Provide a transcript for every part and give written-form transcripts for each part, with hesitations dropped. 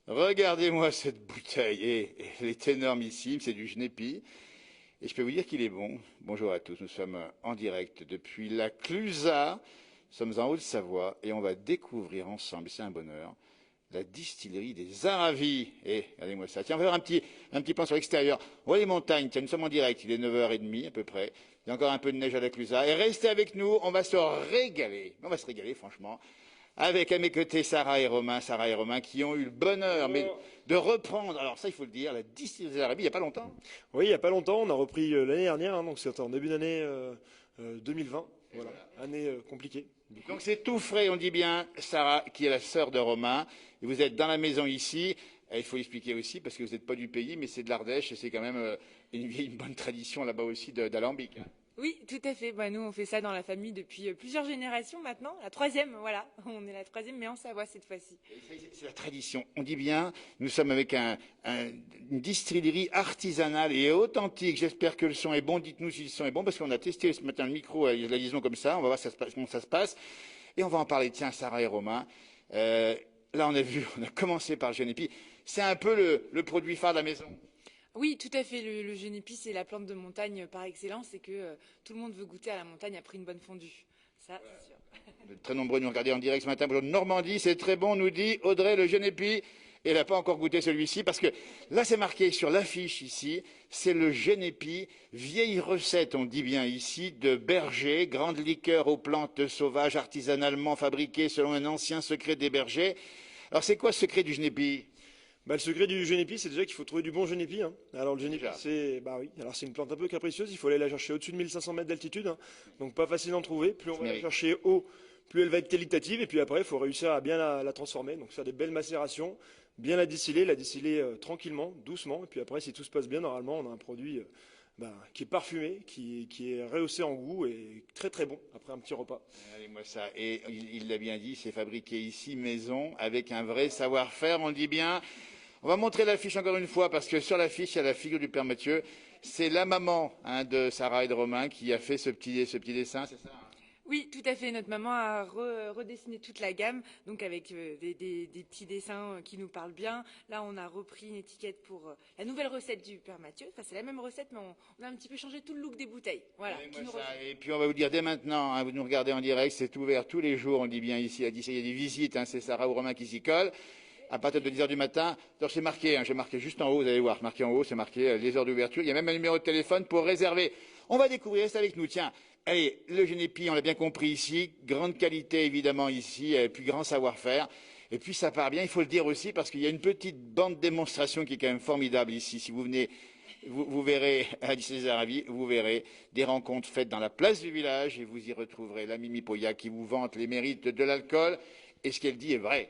Regardez-moi cette bouteille. Elle est énormissime, c'est du Genépi. Et je peux vous dire qu'il est bon. Bonjour à tous, nous sommes en direct depuis la Clusaz. Nous sommes en Haute-Savoie et on va découvrir ensemble, c'est un bonheur, la distillerie des Aravis. Et regardez-moi ça. Tiens, on va faire un petit plan sur l'extérieur. On voit les montagnes, tiens, nous sommes en direct, il est 9h30 à peu près. Il y a encore un peu de neige à la Clusaz. Et restez avec nous, on va se régaler. On va se régaler, franchement. Avec à mes côtés Sarah et Romain, qui ont eu le bonheur de reprendre, alors ça il faut le dire, la distillerie des Aravis il n'y a pas longtemps. Oui, il n'y a pas longtemps, on a repris l'année dernière, donc c'était en début d'année 2020. Voilà, année compliquée. Donc c'est tout frais, on dit bien, Sarah, qui est la sœur de Romain, et vous êtes dans la maison ici, et il faut l'expliquer aussi, parce que vous n'êtes pas du pays, mais c'est de l'Ardèche, et c'est quand même une bonne tradition là-bas aussi d'alambic. Oui, tout à fait. Bah, nous, on fait ça dans la famille depuis plusieurs générations maintenant. La troisième, voilà. On est la troisième, mais en Savoie cette fois-ci. C'est la tradition. On dit bien, nous sommes avec une distillerie artisanale et authentique. J'espère que le son est bon. Dites-nous si le son est bon, parce qu'on a testé ce matin le micro, la liaison comme ça. On va voir comment ça se passe. Et on va en parler. Tiens, Sarah et Romain. Là, on a commencé par le Genépi. C'est un peu le produit phare de la maison. Oui, tout à fait. Le génépi, c'est la plante de montagne par excellence et que tout le monde veut goûter à la montagne après une bonne fondue. Ça, c'est sûr. Vous êtes très nombreux à nous regarder en direct ce matin. Bonjour Normandie, c'est très bon, nous dit Audrey le Genépi. Et elle n'a pas encore goûté celui-ci parce que là, c'est marqué sur l'affiche ici, c'est le Genépi, vieille recette, on dit bien ici, de berger, grande liqueur aux plantes sauvages artisanalement fabriquées selon un ancien secret des bergers. Alors, c'est quoi ce secret du Genépi? Le secret du Genépi, c'est déjà qu'il faut trouver du bon Genépi. Hein. Alors le Genépi, c'est une plante un peu capricieuse. Il faut aller la chercher au-dessus de 1500 mètres d'altitude, hein. Donc pas facile d'en trouver. Plus on va la chercher haut, plus elle va être qualitative. Et puis après, il faut réussir à bien la transformer. Donc faire des belles macérations, bien la distiller tranquillement, doucement. Et puis après, si tout se passe bien, normalement, on a un produit qui est parfumé, qui est rehaussé en goût et très très bon après un petit repas. Regardez-moi ça. Et il l'a bien dit, c'est fabriqué ici, maison, avec un vrai savoir-faire, on le dit bien. On va montrer l'affiche encore une fois, parce que sur l'affiche, il y a la figure du Père Mathieu. C'est la maman de Sarah et de Romain qui a fait ce petit dessin, c'est ça? Oui, tout à fait. Notre maman a redessiné toute la gamme, donc avec des petits dessins qui nous parlent bien. Là, on a repris une étiquette pour la nouvelle recette du Père Mathieu. Enfin, c'est la même recette, mais on a un petit peu changé tout le look des bouteilles. Voilà. Et puis on va vous dire dès maintenant, hein, vous nous regardez en direct, c'est ouvert tous les jours, on dit bien ici, il y a des visites, hein, c'est Sarah ou Romain qui s'y collent. À partir de 10h du matin, alors c'est marqué, j'ai marqué juste en haut, vous allez voir, marqué en haut, c'est marqué les heures d'ouverture. Il y a même un numéro de téléphone pour réserver. On va découvrir, restez avec nous, tiens. Allez, le Genépi, on l'a bien compris ici, grande qualité évidemment ici, et puis grand savoir-faire. Et puis ça part bien, il faut le dire aussi, parce qu'il y a une petite bande démonstration qui est quand même formidable ici. Si vous venez, vous verrez à la distillerie des Aravis, vous verrez des rencontres faites dans la place du village, et vous y retrouverez la Mimi Poya qui vous vante les mérites de l'alcool, et ce qu'elle dit est vrai.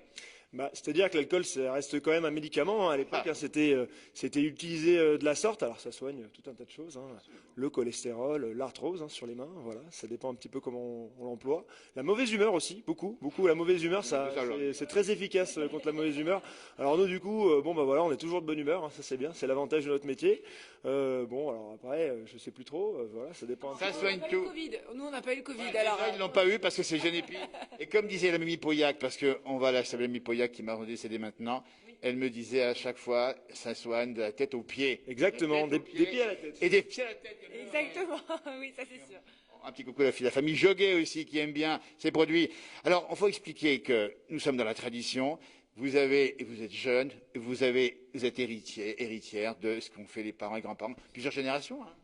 C'est-à-dire que l'alcool, ça reste quand même un médicament. Hein. À l'époque, c'était utilisé de la sorte. Alors, ça soigne tout un tas de choses. Hein. Le cholestérol, l'arthrose sur les mains. Voilà, ça dépend un petit peu comment on l'emploie. La mauvaise humeur aussi, beaucoup. La mauvaise humeur, c'est très efficace contre la mauvaise humeur. Alors nous, du coup, on est toujours de bonne humeur. Hein, ça c'est bien, c'est l'avantage de notre métier. Alors après, je sais plus trop. Voilà, ça dépend. Ça soigne tout. Nous, on n'a pas eu le Covid. Ouais, alors, ils l'ont pas eu parce que c'est Genépi. Et comme disait la Mimi Pauillac, parce que on va la Mimi Pauillac qui m'a décédé maintenant, oui. Elle me disait à chaque fois, ça soigne de la tête aux pieds. Exactement, des pieds à la tête. Et des pieds à la tête. Exactement, oui, ça c'est sûr. Un petit coucou à la famille Joguet aussi qui aime bien ces produits. Alors, il faut expliquer que nous sommes dans la tradition. Vous êtes jeune, vous êtes héritière de ce qu'ont fait les parents et grands-parents, plusieurs générations. Hein.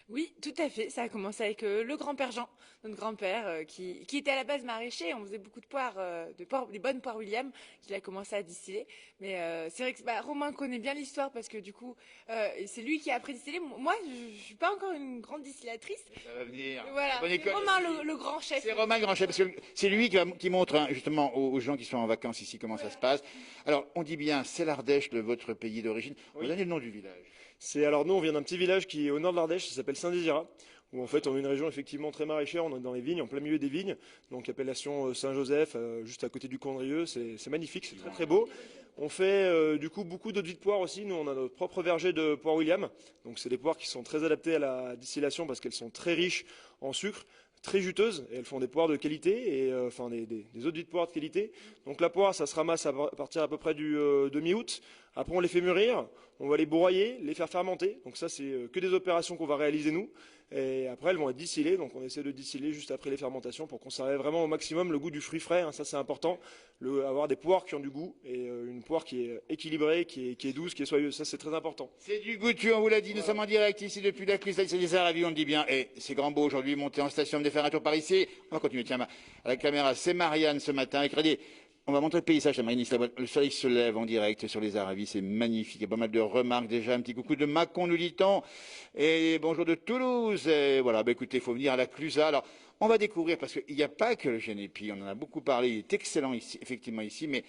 Oui, tout à fait. Ça a commencé avec le grand-père Jean, notre grand-père, qui était à la base maraîcher. On faisait beaucoup de poires, des bonnes poires William, qu'il a commencé à distiller. Mais c'est vrai que Romain connaît bien l'histoire parce que du coup, c'est lui qui a appris à distiller. Moi, je suis pas encore une grande distillatrice. Ça va venir. Voilà. C'est Romain le grand chef. C'est Romain le grand chef parce que c'est lui qui montre justement aux gens qui sont en vacances ici comment ça se passe. Alors, on dit bien, c'est l'Ardèche de votre pays d'origine. Vous donnez le nom du village. Nous, on vient d'un petit village qui est au nord de l'Ardèche, ça s'appelle Saint-Désirat, où en fait on est une région effectivement très maraîchère, on est dans les vignes, en plein milieu des vignes, donc appellation Saint-Joseph, juste à côté du Condrieu, c'est magnifique, c'est très très beau. On fait du coup beaucoup d'eau de vie de poire aussi, nous on a notre propre verger de poire William, donc c'est des poires qui sont très adaptées à la distillation parce qu'elles sont très riches en sucre, très juteuses et elles font des poires de qualité et enfin des eaux de vie de poire de qualité. Donc la poire, ça se ramasse à partir à peu près de mi-août. Après, on les fait mûrir, on va les broyer, les faire fermenter. Donc ça, c'est que des opérations qu'on va réaliser nous. Et après, elles vont être distillées. Donc on essaie de distiller juste après les fermentations pour conserver vraiment au maximum le goût du fruit frais. Hein. Ça, c'est important. Avoir des poires qui ont du goût et une poire qui est équilibrée, qui est douce, qui est soyeuse. Ça, c'est très important. C'est du goûtu, on vous l'a dit. Nous sommes en direct ici depuis la Clusa, c'est les Aravis, on le dit bien. Et c'est grand beau aujourd'hui, monter en station, de faire un tour par ici. On va continuer, tiens, à la caméra. C'est Marianne ce matin. Et regardez, on va montrer le paysage à Marianne. Le soleil se lève en direct sur les Aravis, c'est magnifique. Il y a pas mal de remarques déjà. Un petit coucou de Mâcon, nous dit-on. Et bonjour de Toulouse. Et voilà, bah écoutez, il faut venir à la Clusa. Alors, on va découvrir, parce qu'il n'y a pas que le Genépi. On en a beaucoup parlé. Il est excellent ici, effectivement ici. Mais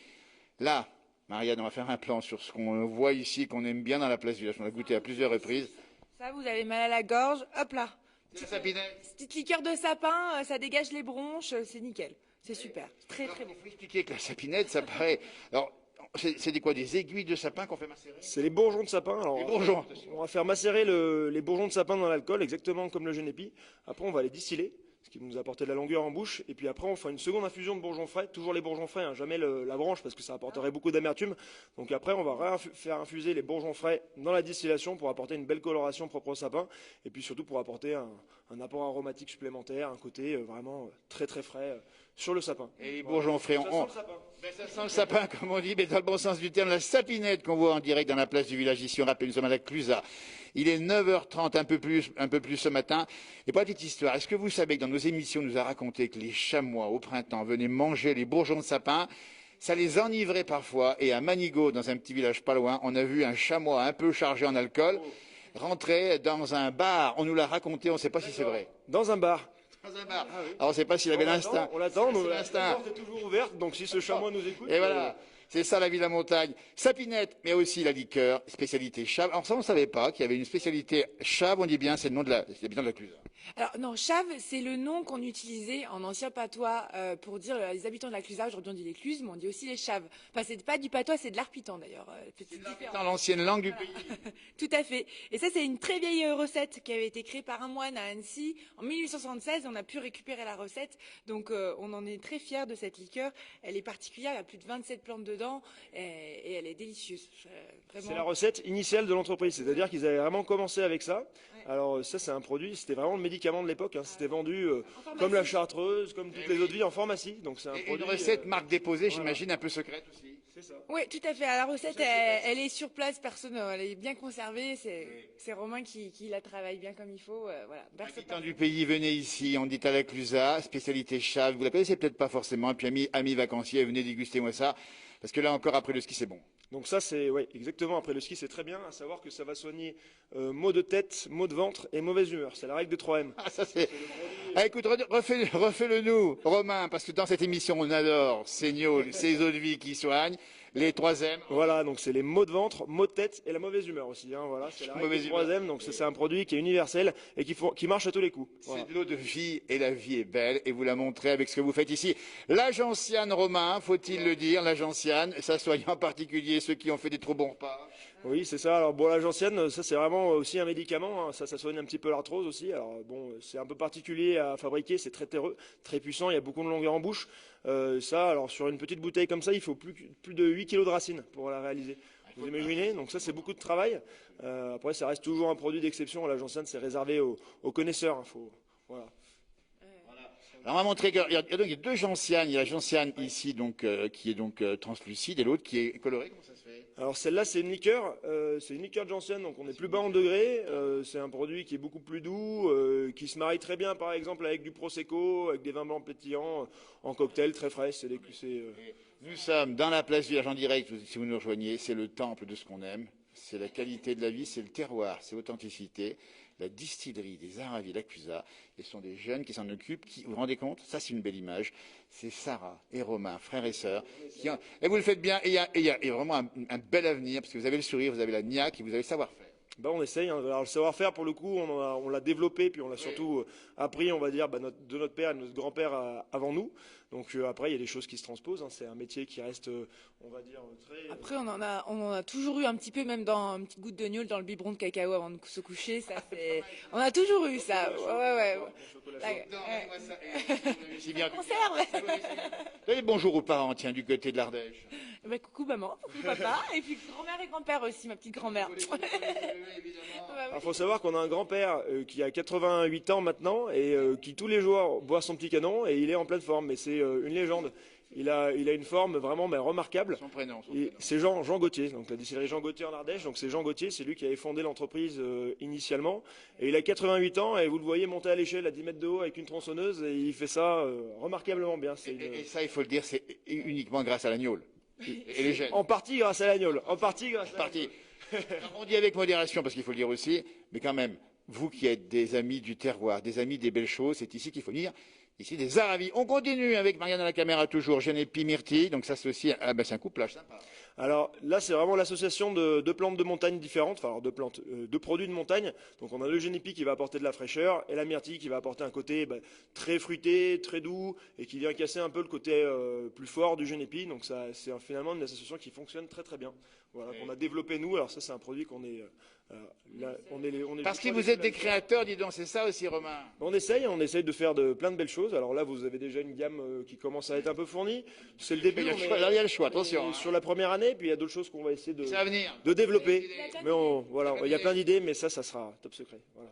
là, Marianne, on va faire un plan sur ce qu'on voit ici, qu'on aime bien dans la place du village. On a goûté à plusieurs reprises. Ça, vous avez mal à la gorge, hop là. C'est la sapinette. Petite liqueur de sapin, ça dégage les bronches, c'est nickel. C'est super, très très bon. Il faut expliquer que la sapinette, ça paraît. Alors, c'est des quoi? Des aiguilles de sapin qu'on fait macérer? C'est les bourgeons de sapin. Alors, Les bourgeons. on va faire macérer les bourgeons de sapin dans l'alcool, exactement comme le Genépi. Après, on va les distiller, ce qui va nous apporter de la longueur en bouche. Et puis après, on fait une seconde infusion de bourgeons frais, toujours les bourgeons frais, hein, jamais la branche, parce que ça apporterait beaucoup d'amertume. Donc après, on va faire infuser les bourgeons frais dans la distillation pour apporter une belle coloration propre au sapin. Et puis surtout pour apporter un apport aromatique supplémentaire, un côté vraiment très très frais sur le sapin. Et les bourgeons frais, Ça sent le sapin. Ben, ça sent le sapin, comme on dit, mais dans le bon sens du terme, la sapinette qu'on voit en direct dans la place du village ici. On rappelle, nous sommes à la Clusa. Il est 9h30, un peu plus ce matin. Et pour la petite histoire, est-ce que vous savez que dans nos émissions, on nous a raconté que les chamois, au printemps, venaient manger les bourgeons de sapin? Ça les enivrait parfois. Et à Manigot, dans un petit village pas loin, on a vu un chamois un peu chargé en alcool rentrer dans un bar. On nous l'a raconté, on ne sait pas si c'est vrai. Dans un bar. Dans un bar. Alors on ne sait pas s'il avait l'instinct. On l'attend, C'est la l'instinct. porte est toujours ouverte, donc si ce chamois nous écoute. Et voilà. C'est ça la vie de la montagne. Sapinette, mais aussi la liqueur, spécialité chave. Alors ça, on ne savait pas qu'il y avait une spécialité chave, on dit bien, c'est le nom de l'habitant de la Clusa. Alors non, chave, c'est le nom qu'on utilisait en ancien patois pour dire les habitants de la Clusa. Aujourd'hui on dit les Cluses, mais on dit aussi les chaves. Enfin, c'est pas du patois, c'est de l'arpitan d'ailleurs. Dans l'ancienne langue du pays. Tout à fait. Et ça, c'est une très vieille recette qui avait été créée par un moine à Annecy en 1876. On a pu récupérer la recette, donc on en est très fiers de cette liqueur. Elle est particulière, il y a plus de 27 plantes dedans et elle est délicieuse. C'est la recette initiale de l'entreprise, c'est-à-dire qu'ils avaient vraiment commencé avec ça. Ouais. Alors ça, c'est un produit, c'était vraiment le médicament de l'époque. Hein. C'était vendu comme la chartreuse, comme toutes les autres vies en pharmacie. Donc c'est un Et produit. une recette marque déposée, j'imagine, un peu secrète aussi. C'est ça. Oui, tout à fait. La recette, elle est sur place, personne, elle est bien conservée. C'est Romain qui la travaille bien comme il faut. Voilà. Habitant du pays, venez ici, on dit à la Clusa, spécialité chave. Vous la connaissez peut-être pas forcément, et puis amis vacanciers, venez déguster moi ça. Parce que là encore, après le ski, c'est bon. Donc ça, c'est exactement, après le ski, c'est très bien, à savoir que ça va soigner maux de tête, maux de ventre et mauvaise humeur. C'est la règle de 3M. Ah, ça c'est... Ah, écoute, refais-le nous, Romain, parce que dans cette émission, on adore ces eaux de vie qui soignent, les 3M. Voilà, donc c'est les maux de ventre, maux de tête et la mauvaise humeur aussi. Hein, voilà, c'est la règle des 3M, donc c'est un produit qui est universel et qui marche à tous les coups. Voilà. C'est de l'eau de vie et la vie est belle et vous la montrez avec ce que vous faites ici. La gentiane, Romain, faut-il le dire, la gentiane, ça soigne en particulier ceux qui ont fait des trop bons repas. Oui, c'est ça. Alors bon, la gentiane, ça c'est vraiment aussi un médicament. Hein. Ça soigne un petit peu l'arthrose aussi. Alors bon, c'est un peu particulier à fabriquer, c'est très terreux, très puissant. Il y a beaucoup de longueur en bouche. Ça, alors sur une petite bouteille comme ça, il faut plus de 8 kg de racines pour la réaliser. Vous imaginez? Donc ça, c'est beaucoup de travail. Après, ça reste toujours un produit d'exception. La gentiane, c'est réservé aux connaisseurs. Hein. Voilà. Alors on va montrer qu'il y a deux gentianes. Il y a la gentiane ici donc, qui est donc translucide et l'autre qui est colorée. Comment ça se fait? Alors celle-là, c'est une liqueur de gentiane, donc on est plus bas en degré. C'est un produit qui est beaucoup plus doux, qui se marie très bien, par exemple, avec du prosecco, avec des vins blancs pétillants, en cocktail très frais. Nous sommes dans la place du village en direct. Si vous nous rejoignez, c'est le temple de ce qu'on aime. C'est la qualité de la vie, c'est le terroir, c'est l'authenticité. La distillerie des Aravis, la Clusa, et ce sont des jeunes qui s'en occupent, vous vous rendez compte? Ça, c'est une belle image. C'est Sarah et Romain, frères et sœurs. Et vous le faites bien, et il y a vraiment un bel avenir, parce que vous avez le sourire, vous avez la niaque, et vous avez le savoir-faire. Ben, on essaye. Hein. Alors, le savoir-faire, pour le coup, on l'a développé, puis on l'a surtout appris, on va dire, de notre père et de notre grand-père avant nous. Donc après, il y a des choses qui se transposent, hein. C'est un métier qui reste, on va dire, très... Après, on en a toujours eu un petit peu, même dans une petite goutte de gnôle dans le biberon de cacao avant de se coucher. Ça, on a toujours eu ça. Ouais. C'est bien. Conserve. Allez, bonjour aux parents, tiens, du côté de l'Ardèche. Bah, coucou maman, coucou papa, et puis grand-mère et grand-père aussi, ma petite grand-mère. Il faut savoir qu'on a un grand-père qui a 88 ans maintenant et qui tous les jours boit son petit canon et il est en pleine forme. Mais c'est une légende. Il a une forme vraiment remarquable. Son prénom. C'est Jean Gauthier, donc la distillerie Jean Gauthier en Ardèche. Donc c'est Jean Gauthier, c'est lui qui avait fondé l'entreprise initialement. Et il a 88 ans et vous le voyez monter à l'échelle à 10 mètres de haut avec une tronçonneuse et il fait ça remarquablement bien. Et ça, il faut le dire, c'est uniquement grâce à l'agneau. Et les jeunes. En partie grâce à l'agneau. En partie grâce à l'agneau. On dit avec modération, parce qu'il faut le dire aussi, mais quand même, vous qui êtes des amis du terroir, des amis des belles choses, c'est ici qu'il faut venir. Ici, des Aravis. On continue avec Marianne à la caméra, toujours, Genepi Myrtille. Donc ça, c'est aussi c'est un couplage sympa. Alors là, c'est vraiment l'association de plantes de montagne différentes, enfin de plantes, de produits de montagne. Donc on a le Genepi qui va apporter de la fraîcheur et la myrtille qui va apporter un côté très fruité, très doux et qui vient casser un peu le côté plus fort du Genepi. Donc ça, c'est finalement une association qui fonctionne très très bien. Voilà, qu'on a développé nous. Alors ça, c'est un produit qu'on est... Parce que vous êtes des créateurs, dis donc, c'est ça aussi, Romain. On essaye de faire plein de belles choses. Alors là, vous avez déjà une gamme qui commence à être un peu fournie. C'est le début. Il y a le choix, attention. Sur la première année, puis il y a d'autres choses qu'on va essayer de développer. Mais voilà, il y a plein d'idées, mais ça sera top secret. Voilà.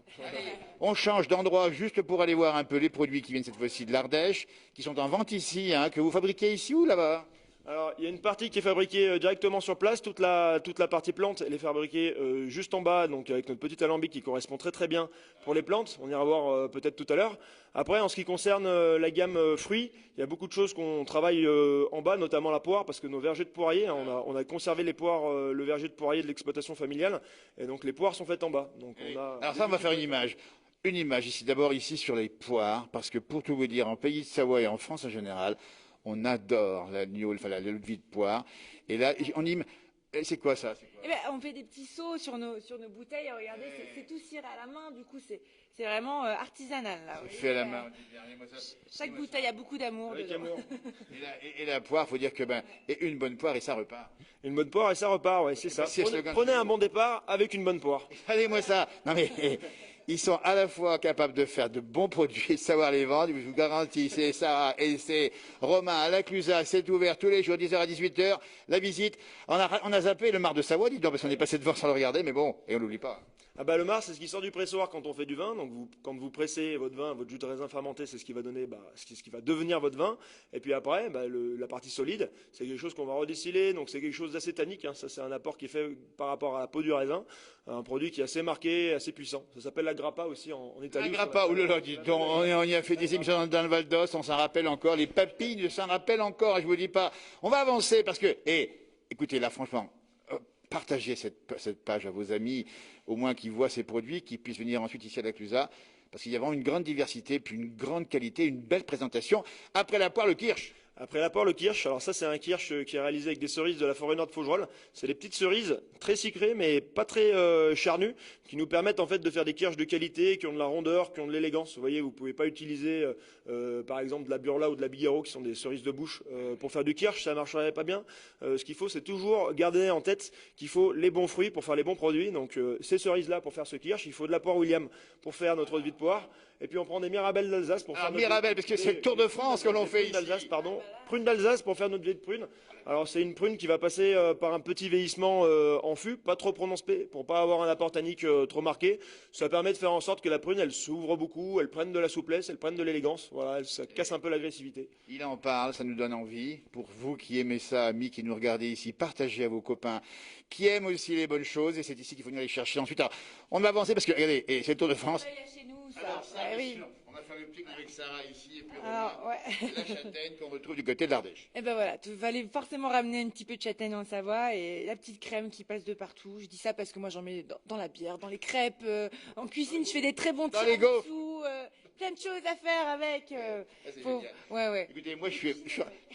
On change d'endroit juste pour aller voir un peu les produits qui viennent cette fois-ci de l'Ardèche, qui sont en vente ici, hein, que vous fabriquez ici ou là-bas? Alors, il y a une partie qui est fabriquée directement sur place. Toute la partie plante, elle est fabriquée juste en bas, donc avec notre petit alambic qui correspond très très bien pour les plantes. On ira voir peut-être tout à l'heure. Après, en ce qui concerne la gamme fruits, il y a beaucoup de choses qu'on travaille en bas, notamment la poire, parce que nos vergers de poiriers, hein, on a conservé les poires, le verger de poirier de l'exploitation familiale, et donc les poires sont faites en bas. Donc Alors ça, on va faire une image. Une image ici, d'abord ici sur les poires, parce que pour tout vous dire, en pays de Savoie et en France en général, on adore l'agneau, enfin l'eau de vie de poire. Et là, c'est quoi ça? Eh ben, on fait des petits seaux sur nos bouteilles. Regardez, c'est tout ciré à la main. Du coup, c'est vraiment artisanal. Là, fait à la main. Chaque bouteille a beaucoup d'amour dedans. Et la poire, faut dire que et une bonne poire et ça repart. Une bonne poire et ça repart, ouais, c'est ça. Prenez un bon départ avec une bonne poire. Allez-moi ça. Non mais ils sont à la fois capables de faire de bons produits et de savoir les vendre. Je vous garantis, c'est Sarah et c'est Romain à la Clusa. C'est ouvert tous les jours, 10h à 18h. La visite. On a zappé le Mar de Savoie, dis donc, parce qu'on est passé devant sans le regarder, mais bon, et on l'oublie pas. Ah bah le Mar, c'est ce qui sort du pressoir quand on fait du vin. Donc quand vous pressez votre vin, votre jus de raisin fermenté, c'est ce qui va donner, ce qui va devenir votre vin. Et puis après, la partie solide, c'est quelque chose qu'on va redistiller. Donc c'est quelque chose d'assez tannique, hein. Ça, c'est un apport qui est fait par rapport à la peau du raisin. Un produit qui est assez marqué, assez puissant. Ça s'appelle la grappa aussi en Italie. La grappa, oulala, dis donc, on y a fait des émissions dans le Val d'Os, on s'en rappelle encore. Les papilles s'en rappellent encore, je vous dis pas. On va avancer parce que, écoutez, là, franchement, partagez cette page à vos amis, au moins qui voient ces produits, qui puissent venir ensuite ici à la Clusa, parce qu'il y a vraiment une grande diversité, puis une grande qualité, une belle présentation. Après la poire, le kirsch. Après l'apport, le kirsch. Alors ça, c'est un kirsch qui est réalisé avec des cerises de la forêt nord de Faugerolles. C'est des petites cerises très sucrées, mais pas très charnues, qui nous permettent en fait de faire des kirschs de qualité, qui ont de la rondeur, qui ont de l'élégance. Vous voyez, vous pouvez pas utiliser, par exemple, de la Burla ou de la Bigarro, qui sont des cerises de bouche, pour faire du kirsch, ça marcherait pas bien. Ce qu'il faut, c'est toujours garder en tête qu'il faut les bons fruits pour faire les bons produits. Donc ces cerises-là pour faire ce kirsch, il faut de la poire William pour faire notre eau de vie de poire. Et puis on prend des mirabelles d'Alsace pour faire Mirabelle, parce que c'est le Tour de France que l'on fait ici. Prunes d'Alsace pour faire notre vieille de prune. Alors c'est une prune qui va passer par un petit vieillissement en fût, pas trop prononcé, pour pas avoir un apport tannique trop marqué. Ça permet de faire en sorte que la prune, elle s'ouvre beaucoup, elle prenne de la souplesse, elle prenne de l'élégance. Voilà, ça casse un peu l'agressivité. Il en parle, ça nous donne envie. Pour vous qui aimez ça, amis qui nous regardez ici, partagez à vos copains qui aiment aussi les bonnes choses. Et c'est ici qu'il faut venir les chercher ensuite. Alors, on va avancer parce que, regardez, c'est le Tour de France. Alors, ça, oui. On va faire le pic avec Sarah ici et puis la châtaigne qu'on retrouve du côté de l'Ardèche. Et ben voilà, il fallait forcément ramener un petit peu de châtaigne en Savoie et la petite crème qui passe de partout. Je dis ça parce que moi j'en mets dans la bière, dans les crêpes, en cuisine je fais des très bons tiramisu, plein de choses à faire avec. Ouais. Écoutez, moi je suis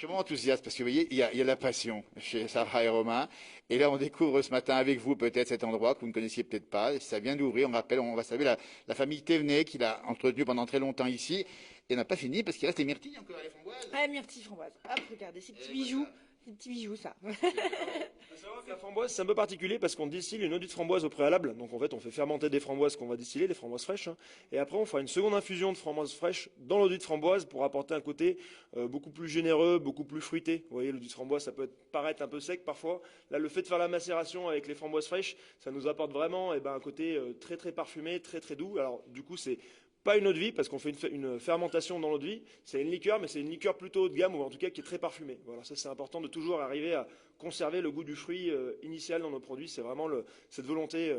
vraiment enthousiaste parce que vous voyez, il y a la passion chez Sarah et Romain. Et là, on découvre ce matin avec vous peut-être cet endroit que vous ne connaissiez peut-être pas. Ça vient d'ouvrir, on rappelle, on va saluer la famille Thévenet qui l'a entretenu pendant très longtemps ici. Et on n'a pas fini parce qu'il reste les myrtilles encore, les framboises. Ah, myrtille framboise. Hop, regardez, ces petits bijoux. Ces petits bijoux, ça. Il faut savoir que la framboise, c'est un peu particulier parce qu'on distille une eau de framboise au préalable. Donc en fait, on fait fermenter des framboises qu'on va distiller, des framboises fraîches. Et après, on fera une seconde infusion de framboises fraîches dans l'eau de framboise pour apporter un côté beaucoup plus généreux, beaucoup plus fruité. Vous voyez, l'eau de framboise, ça peut paraître un peu sec parfois. Là, le fait de faire la macération avec les framboises fraîches, ça nous apporte vraiment un côté très très parfumé, très très doux. Alors du coup, c'est pas une eau de vie parce qu'on fait une fermentation dans l'eau de vie. C'est une liqueur, mais c'est une liqueur plutôt haut de gamme ou en tout cas qui est très parfumée. Voilà, ça c'est important de toujours arriver à conserver le goût du fruit initial dans nos produits. C'est vraiment cette volonté,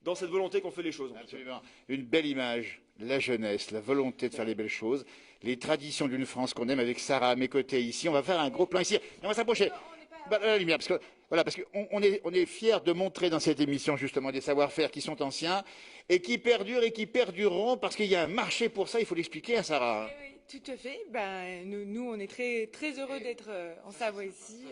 dans cette volonté qu'on fait les choses. Absolument. Une belle image, la jeunesse, la volonté de faire les belles choses, les traditions d'une France qu'on aime avec Sarah à mes côtés ici. On va faire un gros plan ici. On va s'approcher. La lumière, parce que voilà, parce qu'on est fiers de montrer dans cette émission justement des savoir-faire qui sont anciens et qui perdurent et qui perdureront parce qu'il y a un marché pour ça. Il faut l'expliquer, hein, Sarah. Oui, oui, tout à fait. Ben, nous, on est très, très heureux d'être en Savoie ici.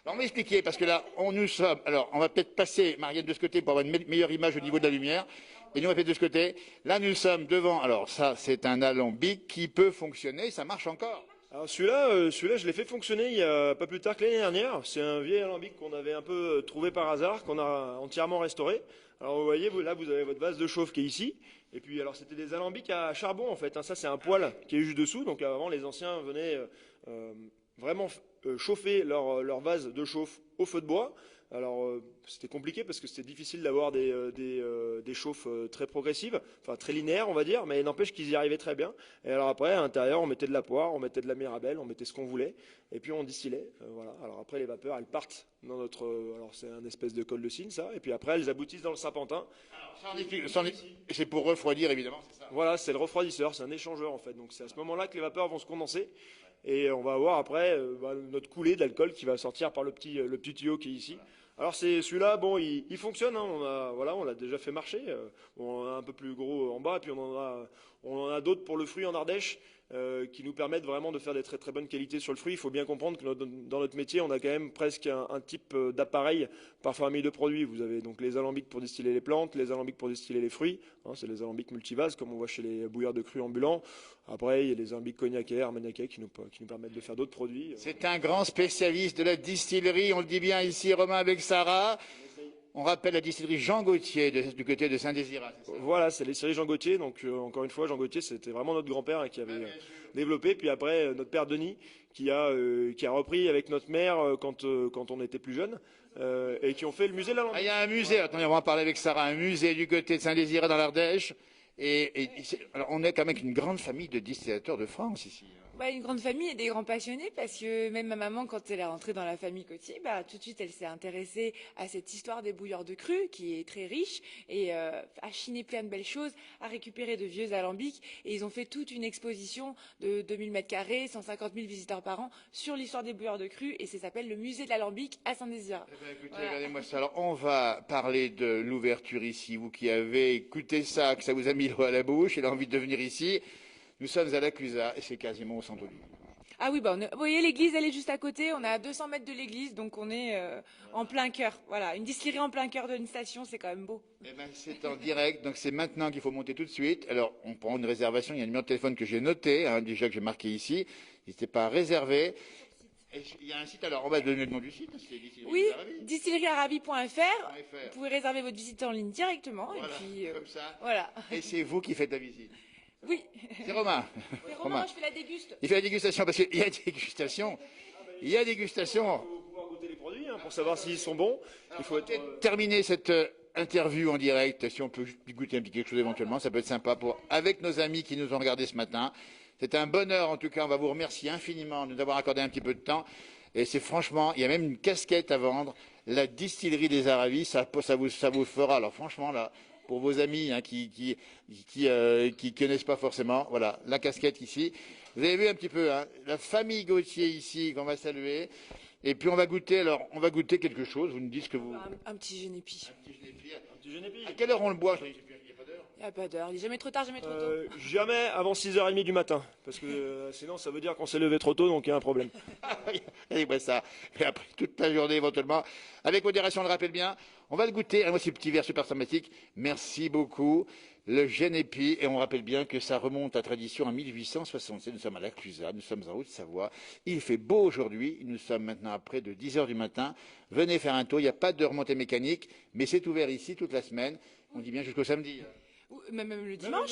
Alors, on va expliquer parce que là, nous sommes. Alors, on va peut-être passer, Marianne, de ce côté pour avoir une meilleure image au niveau de la lumière. Et nous, on va peut-être de ce côté. Là, nous sommes devant. Alors, ça, c'est un alambic qui peut fonctionner. Ça marche encore. Alors celui-là, je l'ai fait fonctionner il y a pas plus tard que l'année dernière. C'est un vieil alambic qu'on avait un peu trouvé par hasard, qu'on a entièrement restauré. Alors vous voyez, là vous avez votre vase de chauffe qui est ici. Et puis alors c'était des alambics à charbon en fait. Ça c'est un poêle qui est juste dessous. Donc avant les anciens venaient vraiment chauffer leur vase de chauffe au feu de bois. Alors c'était compliqué parce que c'était difficile d'avoir des chauffes très progressives, enfin très linéaires on va dire, mais n'empêche qu'ils y arrivaient très bien. Et alors après à l'intérieur on mettait de la poire, on mettait de la mirabelle, on mettait ce qu'on voulait, et puis on distillait. Voilà. Alors après les vapeurs elles partent dans notre, alors c'est un espèce de col de cygne ça, et puis après elles aboutissent dans le serpentin. C'est pour refroidir évidemment, c'est ça. Voilà, c'est le refroidisseur, c'est un échangeur en fait. Donc c'est à ce moment-là que les vapeurs vont se condenser. Et on va avoir après notre coulée d'alcool qui va sortir par le petit tuyau qui est ici. Alors c'est celui-là, bon, il fonctionne. Hein, on l'a déjà fait marcher. On en a un peu plus gros en bas, et puis on en a d'autres pour le fruit en Ardèche qui nous permettent vraiment de faire des très très bonnes qualités sur le fruit. Il faut bien comprendre que dans notre métier, on a quand même presque un type d'appareil par famille de produits. Vous avez donc les alambics pour distiller les plantes, les alambics pour distiller les fruits. Hein, c'est les alambics multivases comme on voit chez les bouilleurs de cru ambulants. Après, il y a les alambics cognaquais, armagnaquais qui nous permettent de faire d'autres produits. C'est un grand spécialiste de la distillerie, on le dit bien ici, Romain avec Sarah. On rappelle la distillerie Jean Gauthier du côté de Saint-Désirat. Voilà, c'est les distillerie Jean Gauthier. Donc encore une fois, Jean Gauthier, c'était vraiment notre grand-père qui avait développé. Puis après, notre père Denis qui a repris avec notre mère quand on était plus jeune et qui ont fait le musée de la Lambic. Il y a un musée, attendez, on va en parler avec Sarah, un musée du côté de Saint-Désirat dans l'Ardèche. Alors on est quand même avec une grande famille de distillateurs de France ici. Bah, une grande famille et des grands passionnés parce que même ma maman, quand elle est rentrée dans la famille Gauthier, bah, tout de suite elle s'est intéressée à cette histoire des bouilleurs de cru qui est très riche et a chiné plein de belles choses, a récupéré de vieux alambics et ils ont fait toute une exposition de 2000 mètres carrés, 150 000 visiteurs par an sur l'histoire des bouilleurs de cru et ça s'appelle le musée de l'alambic à Saint-Désirat. Écoutez, voilà. Regardez-moi ça. Alors on va parler de l'ouverture ici. Vous qui avez écouté ça, que ça vous a mis l'eau à la bouche et l'envie de venir ici. Nous sommes à la Clusaz et c'est quasiment au centre-ville. Ah oui, vous voyez l'église, elle est juste à côté. On est à 200 mètres de l'église, donc on est en plein cœur. Voilà, une distillerie en plein cœur d'une station, c'est quand même beau. Eh ben, c'est en direct, donc c'est maintenant qu'il faut monter tout de suite. Alors, on prend une réservation. Il y a un numéro de téléphone que j'ai noté, hein, déjà que j'ai marqué ici. N'hésitez pas à réserver. Et il y a un site, alors on va donner le nom du site. Oui, distillerie-arabi.fr. Vous pouvez réserver votre visite en ligne directement. Voilà, et puis, comme ça. Voilà. Et c'est vous qui faites la visite. Oui. C'est Romain. Mais Romain, je fais la déguste. Il fait la dégustation parce qu'il y a dégustation. Il y a dégustation. Il faut pouvoir goûter les produits pour savoir s'ils sont bons. Il faut terminer cette interview en direct. Si on peut goûter un petit quelque chose éventuellement, ça peut être sympa avec nos amis qui nous ont regardés ce matin. C'est un bonheur en tout cas. On va vous remercier infiniment de nous avoir accordé un petit peu de temps. Et c'est franchement, il y a même une casquette à vendre. La distillerie des Aravis, ça vous fera. Alors franchement là. Pour vos amis hein, qui connaissent pas forcément, voilà, la casquette ici. Vous avez vu un petit peu, hein, la famille Gauthier ici qu'on va saluer. Et puis on va goûter quelque chose. Vous nous dites ce que vous. Un petit génépi. Un petit génépi. À quelle heure on le boit? Il n'y a pas d'heure. Il n'est jamais trop tard, jamais trop tôt. Jamais avant 6h30 du matin, parce que sinon ça veut dire qu'on s'est levé trop tôt, donc il y a un problème. Et moi ça. Et après toute la journée éventuellement, avec modération, on le rappelle bien. On va le goûter. Ah, moi, ces petits verres super sympathiques. Merci beaucoup. Le Genépi, et on rappelle bien que ça remonte à tradition en 1867. Nous sommes à la Clusaz, nous sommes en Haute-Savoie. Il fait beau aujourd'hui. Nous sommes maintenant à près de 10h du matin. Venez faire un tour. Il n'y a pas de remontée mécanique, mais c'est ouvert ici toute la semaine. On dit bien jusqu'au samedi. Ou même le dimanche.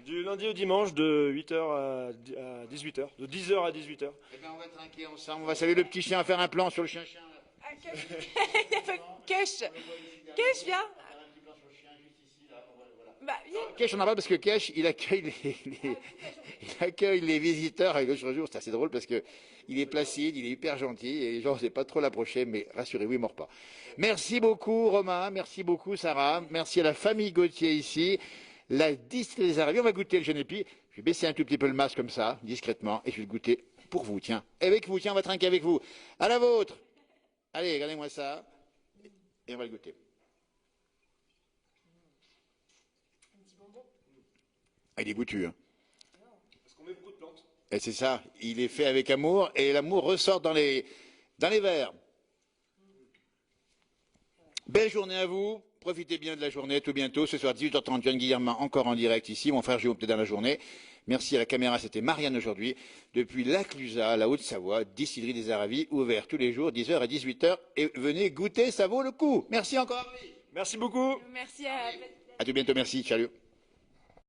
Du lundi au dimanche, de 8h à 18h, de 10h à 18h. Eh bien, on va trinquer ensemble. On va saluer le petit chien, faire un plan sur le chien-chien. Ah, Kesh, viens. Bah, viens. Kesh, on en parle parce que Kesh, il accueille les visiteurs. Et l'autre jour, c'est assez drôle parce que il est placide, il est hyper gentil et les gens ne savent pas trop l'approcher, mais rassurez-vous, il ne mord pas. Merci beaucoup Romain, merci beaucoup Sarah, merci à la famille Gauthier ici, la distillerie des Arabies. On va goûter le Genépi. Je vais baisser un tout petit peu le masque comme ça, discrètement, et je vais le goûter pour vous, tiens. Avec vous, tiens, on va trinquer avec vous. À la vôtre. Allez, regardez-moi ça. Et on va le goûter. Ah, il est goûtu, hein. Parce qu'on met beaucoup de plantes. Et c'est ça, il est fait avec amour, et l'amour ressort dans les verres. Belle journée à vous, profitez bien de la journée, tout bientôt. Ce soir 18h30, John Guillermin encore en direct ici, mon frère Jérôme peut-être dans la journée. Merci à la caméra, c'était Marianne aujourd'hui, depuis la Clusaz, la Haute-Savoie, distillerie des Arabies, ouvert tous les jours, 10h à 18h, et venez goûter, ça vaut le coup. Merci encore. Merci beaucoup. Merci À tout bientôt, merci, salut.